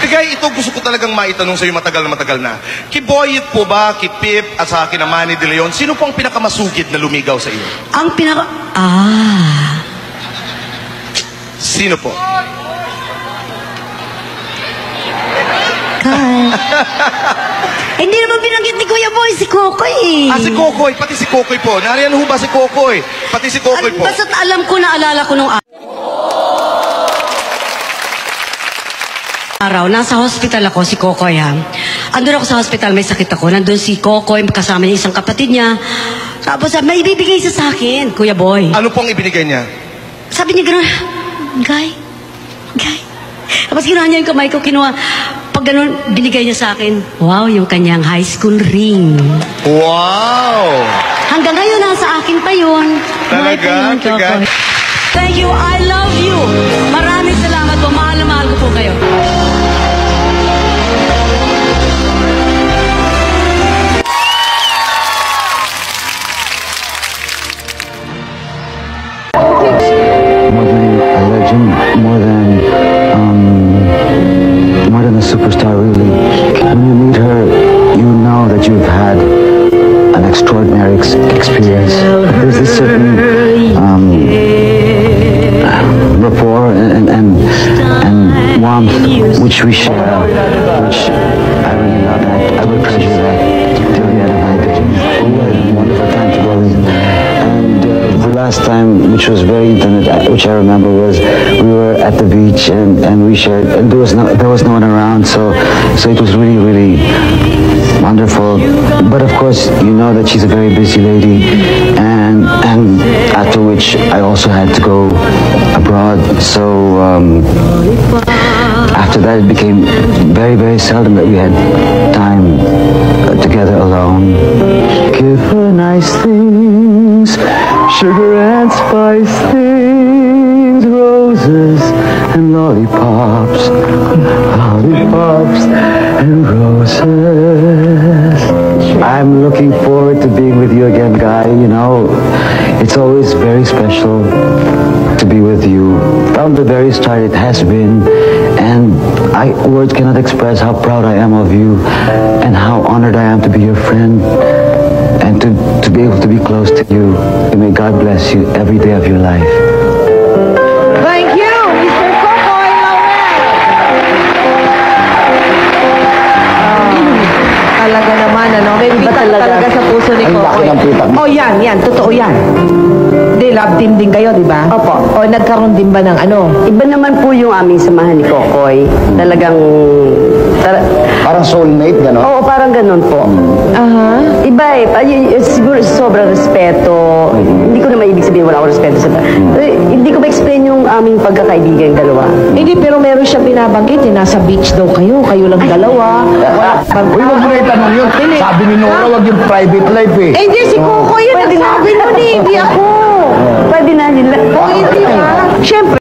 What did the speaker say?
Bigay, ito gusto ko talagang maitanong sa'yo matagal na. Kiboyet po ba, Kipip, at sa akin na Manny De Leon, sino po ang pinakamasugid na lumigaw sa iyo? Ang pinaka... Sino po? Hindi naman binanggit ni Kuya Boy, si Kokoy eh. Si Kokoy, pati si Kokoy po. Nariyan ho ba si Kokoy? Pati si Kokoy po. Basta't alam ko, naalala ko nung araw, nasa hospital ako, si Kokoy ha. Andun ako sa hospital, may sakit ako. Nandun si Kokoy, kasama niya isang kapatid niya. Tapos may ibibigay siya sa akin, Kuya Boy. Ano pong ibinigay niya? Sabi niya gano'n, Guy. Tapos ginawa niya yung kamay ko, kinuha. Pag gano'n, binigay niya sa akin, wow, yung kanyang high school ring. Wow! Hanggang ngayon, nasa akin pa yun. Talaga? Thank you, I love you. Maraming salamat po, mahal na mahal ko po kayo. More than a superstar, really. When you meet her, you know that you've had an extraordinary experience. There's this certain rapport and warmth which we share, which I really love. I will treasure that till the end of my days. We had a wonderful time together. And the last time, which was very intimate, which I remember, was we were at the beach and we shared, and there was no one around, so it was really, really wonderful. But of course, you know that she's a very busy lady, and after which I also had to go abroad. So after that, it became very, very seldom that we had time together alone. Give her nice things, sugar and spice things, roses and lollipops and roses. I'm looking forward to being with you again, Guy. You know, it's always very special to be with you. From the very start, it has been, and words cannot express how proud I am of you and how honored I am to be your friend and to be able to be close to you. And may God bless you every day of your life. Thank you, Mr. Kokoy Talaga naman, ano? May pita talaga sa puso ni Kokoy. Oh, yan. Totoo yan. Di, love team din kayo, di ba? Opo. O, nagkaroon din ba ng ano? Iba naman po yung aming samahan ni Kokoy. Talagang... Parang soulmate, gano'n? Oo, parang ganun po. Iba eh. Siguro sobrang respeto. Hindi ko na maibig sabihin wala akong respeto sa hindi ko ma-explain yung aming pagkakaibigan dalawa. Hindi, pero meron siya binabanggit. Nasa beach daw kayo. Kayo lang dalawa. Uy, wag mo na itanong yun. Sabi ni Nora, wag yung private life eh. Hindi, si Kokoy yun. Sabi nun eh. Hindi ako. Pwede na nila. O, hindi ba? Siyempre.